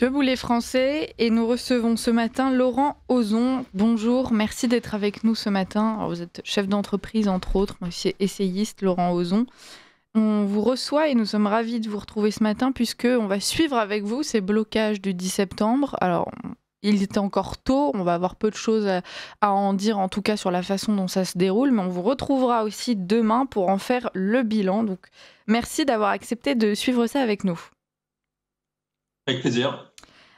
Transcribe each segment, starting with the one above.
Debout les Français, et nous recevons ce matin Laurent Ozon. Bonjour, merci d'être avec nous ce matin. Alors, vous êtes chef d'entreprise entre autres, mais aussi essayiste, Laurent Ozon. On vous reçoit et nous sommes ravis de vous retrouver ce matin puisqu'on va suivre avec vous ces blocages du 10 septembre. Alors, il était encore tôt, on va avoir peu de choses à en dire, en tout cas sur la façon dont ça se déroule, mais on vous retrouvera aussi demain pour en faire le bilan. Donc, merci d'avoir accepté de suivre ça avec nous. Avec plaisir.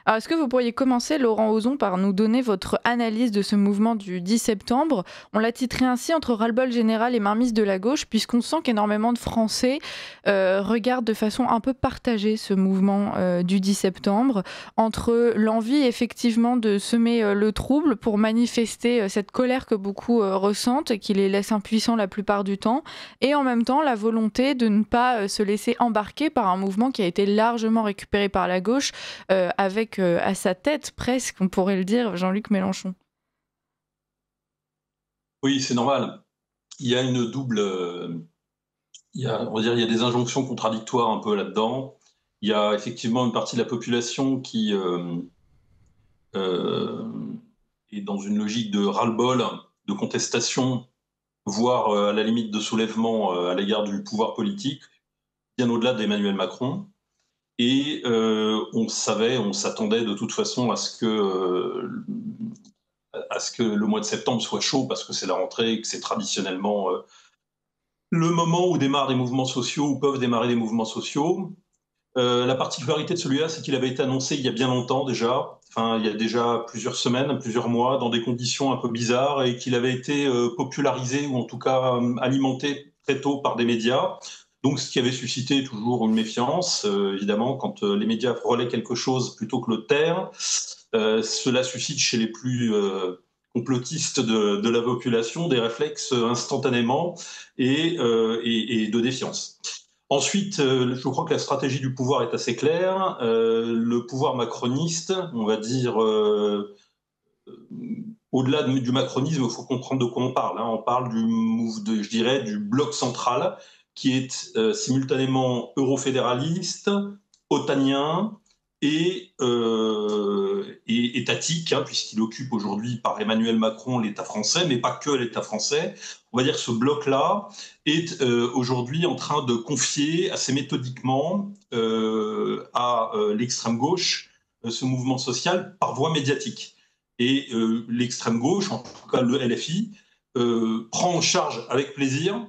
Alors, est-ce que vous pourriez commencer, Laurent Ozon, par nous donner votre analyse de ce mouvement du 10 septembre ? On l'a titré ainsi, entre ras-le-bol général et mainmise de la gauche, puisqu'on sent qu'énormément de Français regardent de façon un peu partagée ce mouvement du 10 septembre, entre l'envie effectivement de semer le trouble pour manifester cette colère que beaucoup ressentent et qui les laisse impuissants la plupart du temps, et en même temps la volonté de ne pas se laisser embarquer par un mouvement qui a été largement récupéré par la gauche, avec à sa tête, presque, on pourrait le dire, Jean-Luc Mélenchon. Oui, c'est normal. Il y a une double. On va dire, il y a des injonctions contradictoires un peu là-dedans. Il y a effectivement une partie de la population qui euh, est dans une logique de ras-le-bol, de contestation, voire à la limite de soulèvement à l'égard du pouvoir politique, bien au-delà d'Emmanuel Macron. Et on s'attendait de toute façon à ce que le mois de septembre soit chaud, parce que c'est la rentrée, que c'est traditionnellement le moment où démarrent des mouvements sociaux, où peuvent démarrer des mouvements sociaux. La particularité de celui-là, c'est qu'il avait été annoncé il y a bien longtemps déjà, enfin il y a déjà plusieurs semaines, plusieurs mois, dans des conditions un peu bizarres, et qu'il avait été popularisé, ou en tout cas alimenté très tôt par des médias. Donc, ce qui avait suscité toujours une méfiance, évidemment, quand les médias relaient quelque chose plutôt que le taire. Cela suscite chez les plus complotistes de la population des réflexes instantanément et de défiance. Ensuite, je crois que la stratégie du pouvoir est assez claire. Le pouvoir macroniste, on va dire, au-delà du macronisme, il faut comprendre de quoi on parle. On parle je dirais, du bloc central, qui est simultanément eurofédéraliste, otanien et étatique, puisqu'il occupe aujourd'hui par Emmanuel Macron l'État français, mais pas que l'État français. On va dire que ce bloc-là est aujourd'hui en train de confier assez méthodiquement à l'extrême gauche ce mouvement social par voie médiatique. Et l'extrême gauche, en tout cas le LFI, prend en charge avec plaisir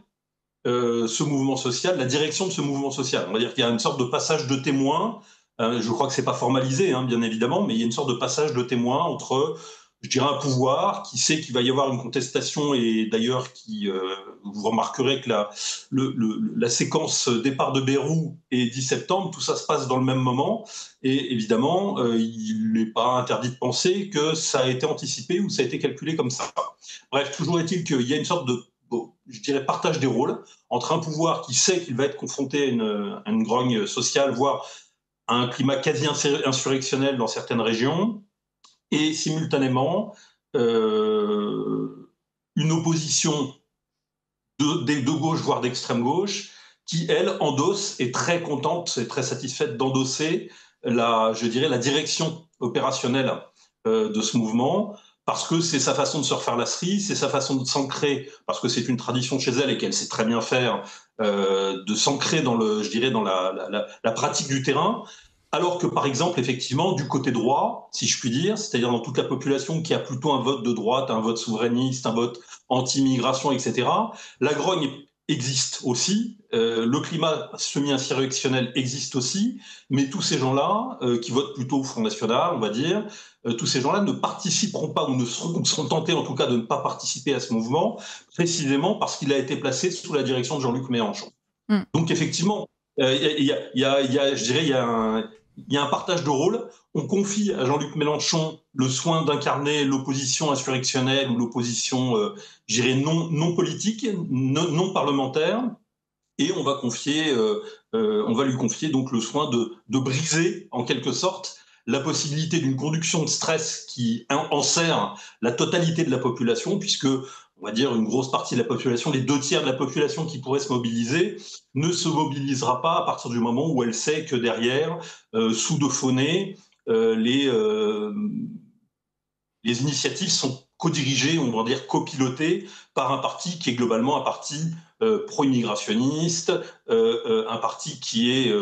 ce mouvement social, la direction de ce mouvement social. On va dire qu'il y a une sorte de passage de témoin. Je crois que c'est pas formalisé, bien évidemment, mais il y a une sorte de passage de témoin entre, je dirais, un pouvoir qui sait qu'il va y avoir une contestation, et d'ailleurs vous remarquerez que la séquence départ de Bayrou et 10 septembre, tout ça se passe dans le même moment, et évidemment, il n'est pas interdit de penser que ça a été anticipé ou ça a été calculé comme ça. Bref, toujours est-il qu'il y a une sorte de, je dirais, partage des rôles entre un pouvoir qui sait qu'il va être confronté à une grogne sociale, voire à un climat quasi insurrectionnel dans certaines régions, et simultanément une opposition de gauche, voire d'extrême gauche, qui, elle, endosse, est très contente et très satisfaite d'endosser je dirais, la direction opérationnelle de ce mouvement, parce que c'est sa façon de se refaire la cerise, c'est sa façon de s'ancrer, parce que c'est une tradition chez elle et qu'elle sait très bien faire, de s'ancrer dans je dirais, dans la pratique du terrain. Alors que, par exemple, effectivement, du côté droit, si je puis dire, c'est-à-dire dans toute la population qui a plutôt un vote de droite, un vote souverainiste, un vote anti-immigration, etc., la grogne existe aussi, le climat semi-insurrectionnel existe aussi, mais tous ces gens-là, qui votent plutôt au Front National, on va dire, tous ces gens-là ne participeront pas, ou seront tentés en tout cas de ne pas participer à ce mouvement, précisément parce qu'il a été placé sous la direction de Jean-Luc Mélenchon. Mm. Donc effectivement, je dirais, il y a un partage de rôle. On confie à Jean-Luc Mélenchon le soin d'incarner l'opposition insurrectionnelle ou l'opposition, je dirais, non politique, non parlementaire, et on va lui confier donc le soin de briser, en quelque sorte, la possibilité d'une conduction de stress qui enserre la totalité de la population, puisque, on va dire, une grosse partie de la population, les 2 tiers de la population qui pourrait se mobiliser, ne se mobilisera pas à partir du moment où elle sait que derrière, sous de faux nez, les initiatives sont co-dirigées, on va dire copilotées, par un parti qui est globalement un parti pro-immigrationniste, un parti qui est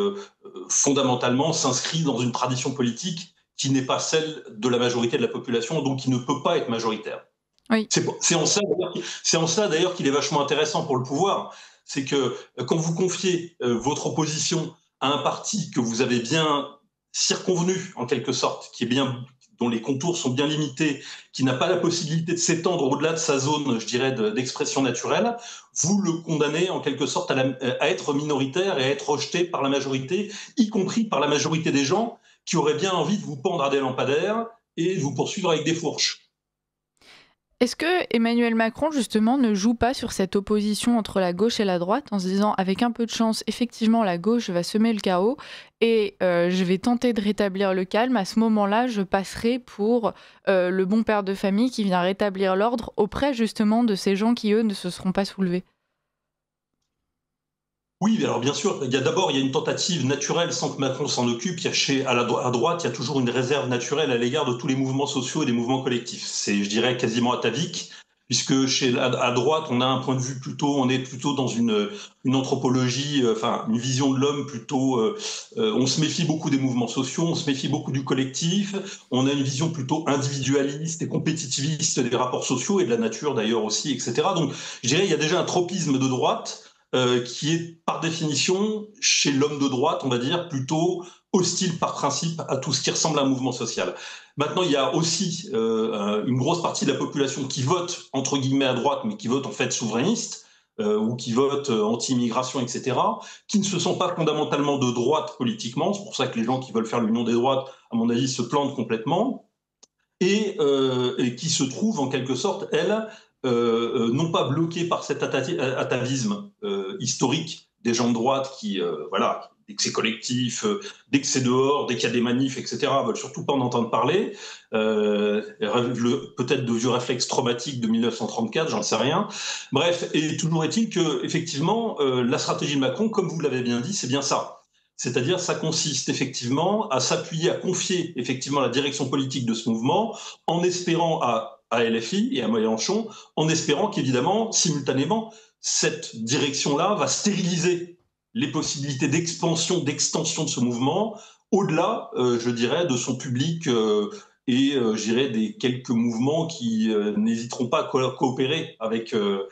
fondamentalement s'inscrit dans une tradition politique qui n'est pas celle de la majorité de la population, donc qui ne peut pas être majoritaire. Oui. C'est en cela d'ailleurs qu'il est vachement intéressant pour le pouvoir. C'est que quand vous confiez votre opposition à un parti que vous avez bien circonvenu, en quelque sorte, dont les contours sont bien limités, qui n'a pas la possibilité de s'étendre au-delà de sa zone, je dirais, d'expression naturelle, vous le condamnez en quelque sorte à être minoritaire et à être rejeté par la majorité, y compris par la majorité des gens qui auraient bien envie de vous pendre à des lampadaires et de vous poursuivre avec des fourches. Est-ce que Emmanuel Macron, justement, ne joue pas sur cette opposition entre la gauche et la droite en se disant, avec un peu de chance, effectivement, la gauche va semer le chaos et je vais tenter de rétablir le calme. À ce moment-là, je passerai pour le bon père de famille qui vient rétablir l'ordre auprès, justement, de ces gens qui, eux, ne se seront pas soulevés? Oui, alors bien sûr, il y a une tentative naturelle sans que Macron s'en occupe. À droite, il y a toujours une réserve naturelle à l'égard de tous les mouvements sociaux et des mouvements collectifs. C'est, je dirais, quasiment atavique, puisque à droite, on a un point de vue on est plutôt dans une anthropologie, enfin, une vision de l'homme plutôt. On se méfie beaucoup des mouvements sociaux, on se méfie beaucoup du collectif. On a une vision plutôt individualiste et compétitiviste des rapports sociaux et de la nature d'ailleurs aussi, etc. Donc, je dirais, il y a déjà un tropisme de droite qui est par définition, chez l'homme de droite, on va dire, plutôt hostile par principe à tout ce qui ressemble à un mouvement social. Maintenant, il y a aussi une grosse partie de la population qui vote, entre guillemets, à droite, mais qui vote en fait souverainiste, ou qui vote anti-immigration, etc., qui ne se sont pas fondamentalement de droite politiquement. C'est pour ça que les gens qui veulent faire l'union des droites, à mon avis, se plantent complètement. Et qui se trouvent en quelque sorte, elles, non pas bloquées par cet atavisme historique des gens de droite qui, voilà, dès que c'est collectif, dès que c'est dehors, dès qu'il y a des manifs, etc., veulent surtout pas en entendre parler. Peut-être de vieux réflexes traumatiques de 1934, j'en sais rien. Bref, et toujours est-il que, effectivement, la stratégie de Macron, comme vous l'avez bien dit, c'est bien ça. C'est-à-dire, ça consiste effectivement à s'appuyer, à confier effectivement la direction politique de ce mouvement, en espérant à LFI et à Mélenchon, en espérant qu'évidemment, simultanément, cette direction-là va stériliser les possibilités d'expansion, d'extension de ce mouvement, au-delà, je dirais, de son public et, je dirais, des quelques mouvements qui n'hésiteront pas à coopérer avec eux.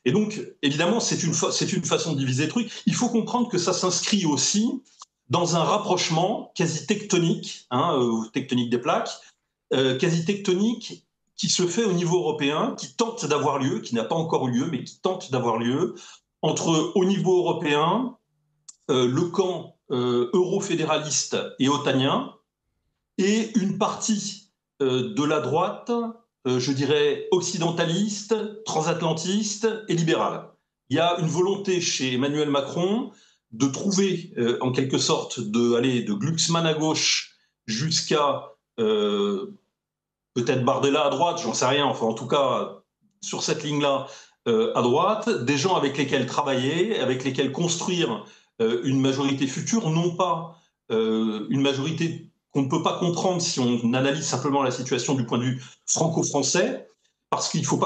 Et donc, évidemment, c'est une façon de diviser le truc. Il faut comprendre que ça s'inscrit aussi dans un rapprochement quasi tectonique, tectonique des plaques, quasi tectonique qui se fait au niveau européen, qui tente d'avoir lieu, qui n'a pas encore eu lieu, mais qui tente d'avoir lieu, entre, au niveau européen, le camp eurofédéraliste et otanien, et une partie de la droite, je dirais, occidentaliste, transatlantiste et libérale. Il y a une volonté chez Emmanuel Macron de trouver, en quelque sorte, d'aller de Glucksmann à gauche jusqu'à peut-être Bardella à droite, j'en sais rien, enfin en tout cas, sur cette ligne-là, à droite, des gens avec lesquels travailler, avec lesquels construire une majorité future, non pas une majorité qu'on ne peut pas comprendre si on analyse simplement la situation du point de vue franco-français, parce qu'il ne faut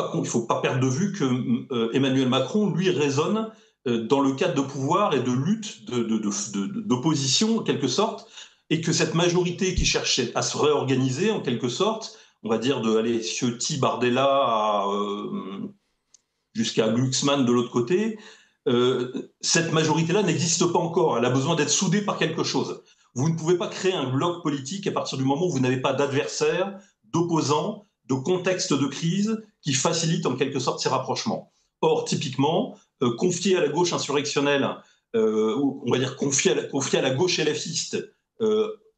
pas perdre de vue que Emmanuel Macron, lui, raisonne dans le cadre de pouvoir et de lutte, d'opposition, en quelque sorte, et que cette majorité qui cherchait à se réorganiser, en quelque sorte, on va dire de Ciotti, Bardella jusqu'à Glucksmann de l'autre côté, cette majorité-là n'existe pas encore. Elle a besoin d'être soudée par quelque chose. Vous ne pouvez pas créer un bloc politique à partir du moment où vous n'avez pas d'adversaire, d'opposants, de contexte de crise qui facilite en quelque sorte ces rapprochements. Or, typiquement, confier à la gauche insurrectionnelle, on va dire confier à la gauche LFiste,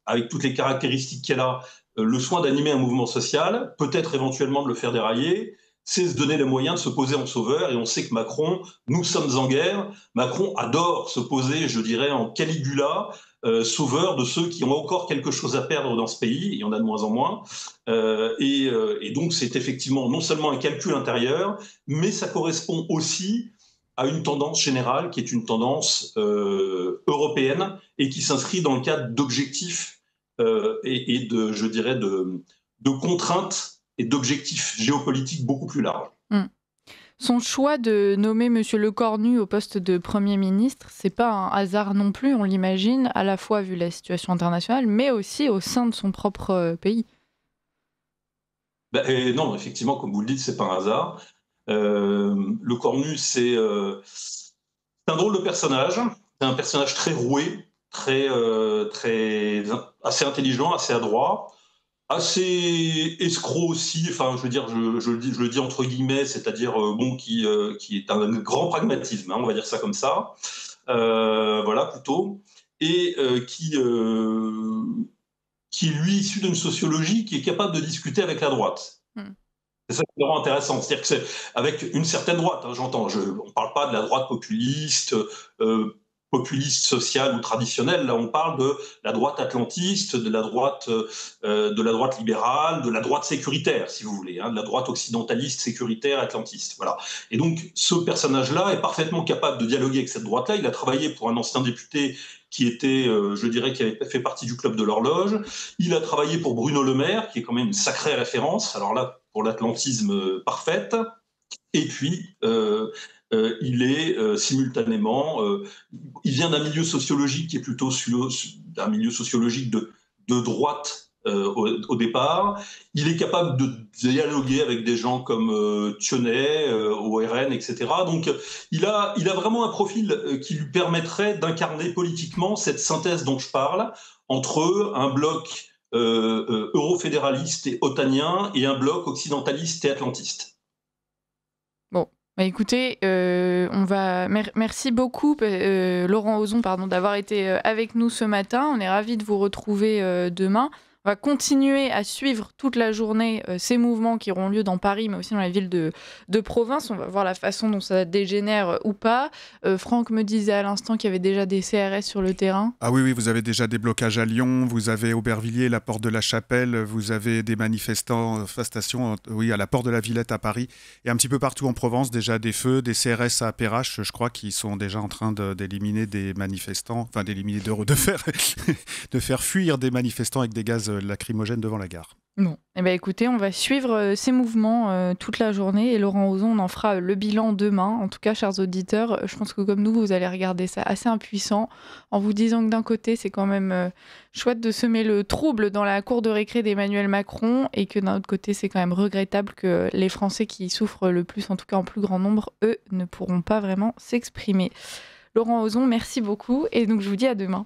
avec toutes les caractéristiques qu'elle a, le soin d'animer un mouvement social, peut-être éventuellement de le faire dérailler, c'est se donner les moyens de se poser en sauveur. Et on sait que Macron, nous sommes en guerre. Macron adore se poser, je dirais, en Caligula, sauveur de ceux qui ont encore quelque chose à perdre dans ce pays. Il y en a de moins en moins. Et donc, c'est effectivement non seulement un calcul intérieur, mais ça correspond aussi à une tendance générale qui est une tendance européenne et qui s'inscrit dans le cadre d'objectifs et de, je dirais, de contraintes et d'objectifs géopolitiques beaucoup plus larges. Mm. Son choix de nommer M. Lecornu au poste de Premier ministre, c'est pas un hasard non plus, on l'imagine, à la fois vu la situation internationale, mais aussi au sein de son propre pays. Et non, effectivement, comme vous le dites, c'est pas un hasard. Lecornu, c'est un drôle de personnage. C'est un personnage très roué, assez intelligent, assez adroit, assez escroc aussi. Enfin, je veux dire, je le dis entre guillemets, c'est-à-dire qui est un grand pragmatisme, hein, on va dire ça comme ça. Voilà, plutôt. Et qui est lui issu d'une sociologie qui est capable de discuter avec la droite. C'est ça qui est vraiment intéressant. C'est-à-dire que c'est avec une certaine droite, hein, j'entends. On ne parle pas de la droite populiste sociale ou traditionnelle. Là, on parle de la droite atlantiste, de la droite libérale, de la droite sécuritaire, si vous voulez, hein, de la droite occidentaliste, sécuritaire, atlantiste. Voilà. Et donc, ce personnage-là est parfaitement capable de dialoguer avec cette droite-là. Il a travaillé pour un ancien député qui était, je dirais, qui avait fait partie du club de l'horloge. Il a travaillé pour Bruno Le Maire, qui est quand même une sacrée référence. Alors là, pour l'atlantisme parfaite. Et puis, il est simultanément, il vient d'un milieu sociologique qui est plutôt d'un milieu sociologique de droite au départ. Il est capable de dialoguer avec des gens comme Thionnet, au RN, etc. Donc, il a vraiment un profil qui lui permettrait d'incarner politiquement cette synthèse dont je parle entre un bloc eurofédéraliste et otanien et un bloc occidentaliste et atlantiste. Bon, bah écoutez, merci beaucoup Laurent Ozon d'avoir été avec nous ce matin. On est ravis de vous retrouver demain. On va continuer à suivre toute la journée ces mouvements qui auront lieu dans Paris, mais aussi dans les villes de province. On va voir la façon dont ça dégénère ou pas. Franck me disait à l'instant qu'il y avait déjà des CRS sur le terrain. Ah oui, vous avez déjà des blocages à Lyon, vous avez Aubervilliers, la Porte de la Chapelle, vous avez des manifestations à la Porte de la Villette à Paris, et un petit peu partout en Provence, déjà des feux, des CRS à Perrache, je crois, qui sont déjà en train d'éliminer des manifestants, enfin de faire fuir des manifestants avec des gaz lacrymogènes devant la gare. Bon, écoutez, on va suivre ces mouvements toute la journée et Laurent Ozon, on en fera le bilan demain. En tout cas, chers auditeurs, je pense que comme nous, vous allez regarder ça assez impuissant en vous disant que d'un côté, c'est quand même chouette de semer le trouble dans la cour de récré d'Emmanuel Macron et que d'un autre côté, c'est quand même regrettable que les Français qui souffrent le plus, en tout cas en plus grand nombre, eux, ne pourront pas vraiment s'exprimer. Laurent Ozon, merci beaucoup et donc je vous dis à demain.